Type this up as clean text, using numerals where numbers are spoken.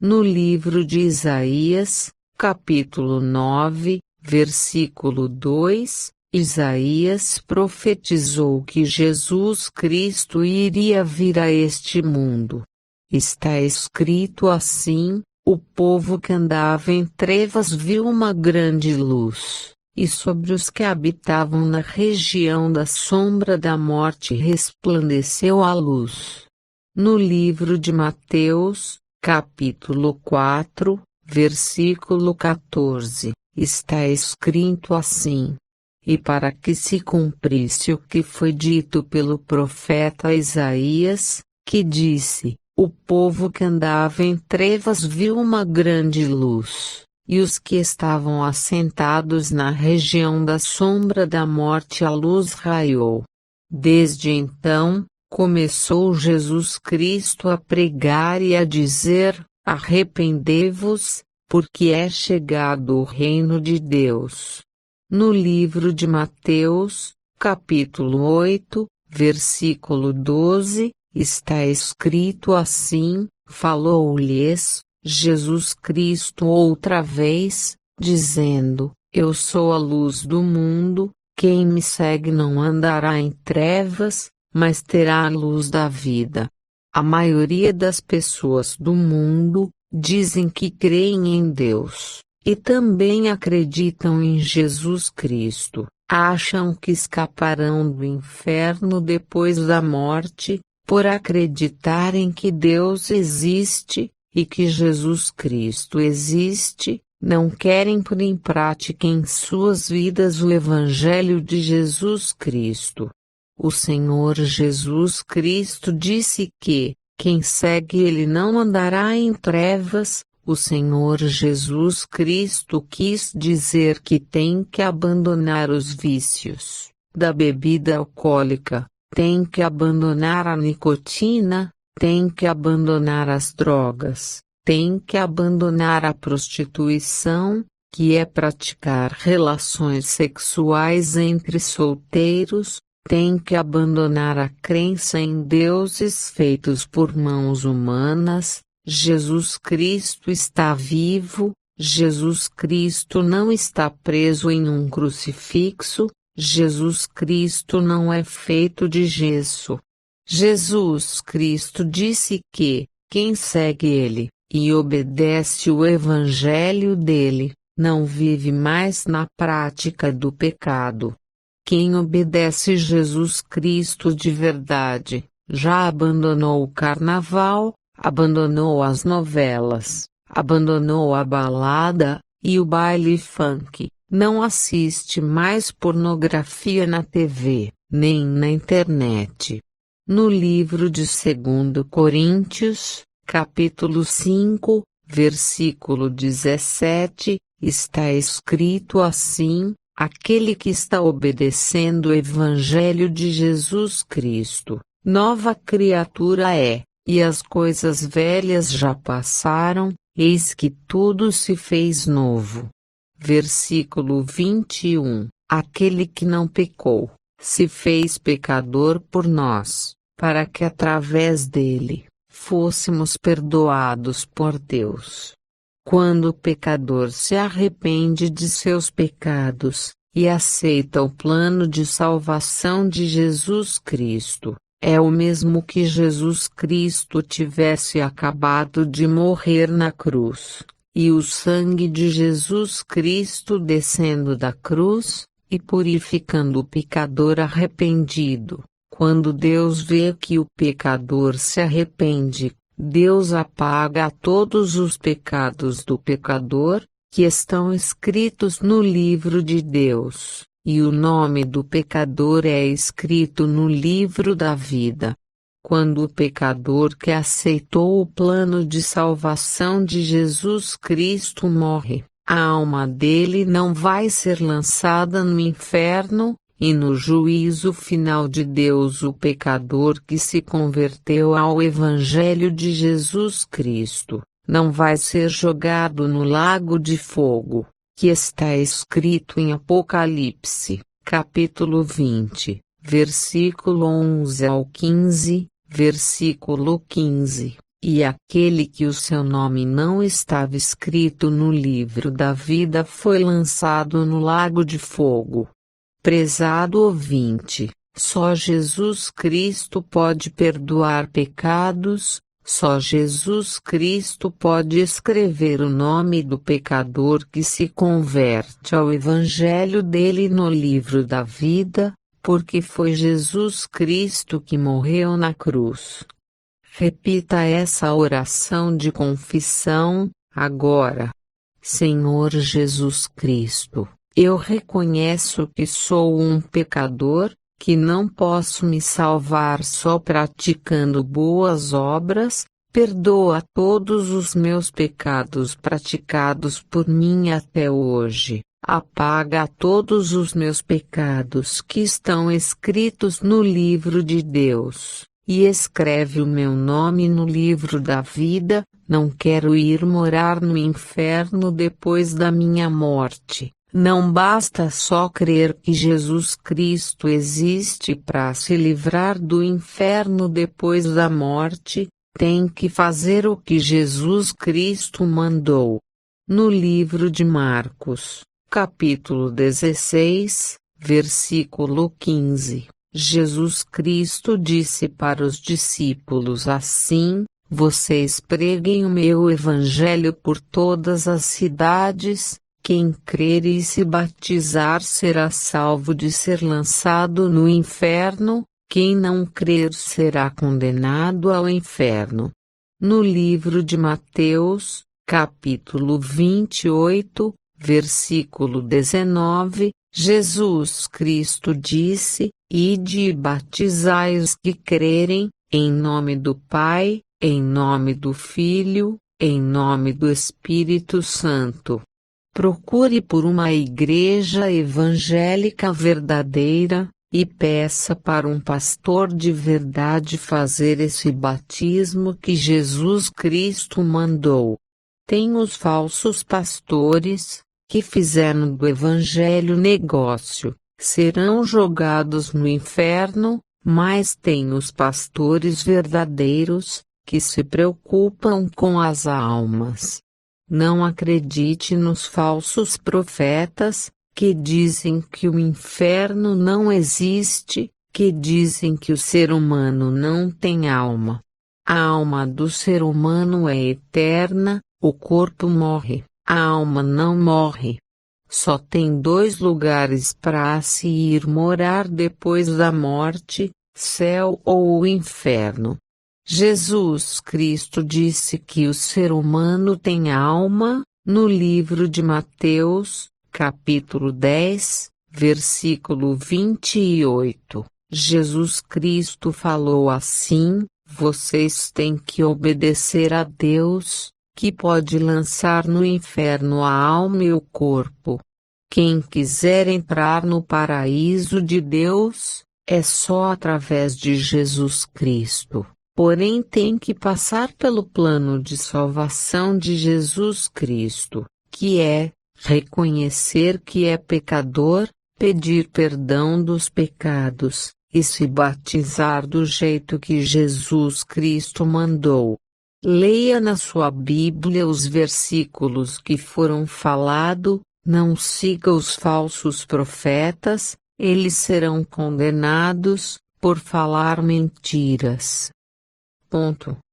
No livro de Isaías, capítulo 9, versículo 2, Isaías profetizou que Jesus Cristo iria vir a este mundo. Está escrito assim: o povo que andava em trevas viu uma grande luz, e sobre os que habitavam na região da sombra da morte resplandeceu a luz. No livro de Mateus, capítulo 4, versículo 14, está escrito assim: e para que se cumprisse o que foi dito pelo profeta Isaías, que disse: o povo que andava em trevas viu uma grande luz, e os que estavam assentados na região da sombra da morte a luz raiou. Desde então, começou Jesus Cristo a pregar e a dizer: arrependei-vos, porque é chegado o reino de Deus. No livro de Mateus, capítulo 8, versículo 12, está escrito assim: falou-lhes Jesus Cristo outra vez, dizendo: eu sou a luz do mundo, quem me segue não andará em trevas, mas terá a luz da vida. A maioria das pessoas do mundo dizem que creem em Deus, e também acreditam em Jesus Cristo. Acham que escaparão do inferno depois da morte, por acreditarem que Deus existe, e que Jesus Cristo existe. Não querem pôr em prática em suas vidas o Evangelho de Jesus Cristo. O Senhor Jesus Cristo disse que quem segue Ele não andará em trevas. O Senhor Jesus Cristo quis dizer que tem que abandonar os vícios da bebida alcoólica, tem que abandonar a nicotina, tem que abandonar as drogas, tem que abandonar a prostituição, que é praticar relações sexuais entre solteiros, tem que abandonar a crença em deuses feitos por mãos humanas. Jesus Cristo está vivo, Jesus Cristo não está preso em um crucifixo, Jesus Cristo não é feito de gesso. Jesus Cristo disse que quem segue Ele e obedece o Evangelho dele, não vive mais na prática do pecado. Quem obedece Jesus Cristo de verdade, já abandonou o carnaval, abandonou as novelas, abandonou a balada e o baile funk, não assiste mais pornografia na TV, nem na internet. No livro de 2 Coríntios, capítulo 5, versículo 17, está escrito assim: aquele que está obedecendo o Evangelho de Jesus Cristo, nova criatura é, e as coisas velhas já passaram, eis que tudo se fez novo. Versículo 21, aquele que não pecou, se fez pecador por nós, para que através dele, fôssemos perdoados por Deus. Quando o pecador se arrepende de seus pecados, e aceita o plano de salvação de Jesus Cristo, é o mesmo que Jesus Cristo tivesse acabado de morrer na cruz, e o sangue de Jesus Cristo descendo da cruz, e purificando o pecador arrependido. Quando Deus vê que o pecador se arrepende, Deus apaga todos os pecados do pecador, que estão escritos no livro de Deus, e o nome do pecador é escrito no livro da vida. Quando o pecador que aceitou o plano de salvação de Jesus Cristo morre, a alma dele não vai ser lançada no inferno, e no juízo final de Deus o pecador que se converteu ao Evangelho de Jesus Cristo, não vai ser jogado no lago de fogo, que está escrito em Apocalipse, capítulo 20, versículo 11 ao 15, versículo 15. E aquele que o seu nome não estava escrito no livro da vida foi lançado no lago de fogo. Prezado ouvinte, só Jesus Cristo pode perdoar pecados, só Jesus Cristo pode escrever o nome do pecador que se converte ao Evangelho dele no livro da vida, porque foi Jesus Cristo que morreu na cruz. Repita essa oração de confissão, agora. Senhor Jesus Cristo, eu reconheço que sou um pecador, que não posso me salvar só praticando boas obras. Perdoa todos os meus pecados praticados por mim até hoje. Apaga todos os meus pecados que estão escritos no livro de Deus, e escreve o meu nome no livro da vida. Não quero ir morar no inferno depois da minha morte. Não basta só crer que Jesus Cristo existe para se livrar do inferno depois da morte, tem que fazer o que Jesus Cristo mandou. No livro de Marcos, capítulo 16, versículo 15, Jesus Cristo disse para os discípulos assim: vocês preguem o meu evangelho por todas as cidades. Quem crer e se batizar será salvo de ser lançado no inferno, quem não crer será condenado ao inferno. No livro de Mateus, capítulo 28, versículo 19, Jesus Cristo disse: ide e batizai os que crerem, em nome do Pai, em nome do Filho, em nome do Espírito Santo. Procure por uma igreja evangélica verdadeira, e peça para um pastor de verdade fazer esse batismo que Jesus Cristo mandou. Tem os falsos pastores, que fizeram do evangelho negócio, serão jogados no inferno, mas tem os pastores verdadeiros, que se preocupam com as almas. Não acredite nos falsos profetas, que dizem que o inferno não existe, que dizem que o ser humano não tem alma. A alma do ser humano é eterna, o corpo morre, a alma não morre. Só tem 2 lugares para se ir morar depois da morte, céu ou o inferno. Jesus Cristo disse que o ser humano tem alma, no livro de Mateus, capítulo 10, versículo 28. Jesus Cristo falou assim: vocês têm que obedecer a Deus, que pode lançar no inferno a alma e o corpo. Quem quiser entrar no paraíso de Deus, é só através de Jesus Cristo. Porém tem que passar pelo plano de salvação de Jesus Cristo, que é reconhecer que é pecador, pedir perdão dos pecados, e se batizar do jeito que Jesus Cristo mandou. Leia na sua Bíblia os versículos que foram falados, não siga os falsos profetas, eles serão condenados por falar mentiras. Ponto.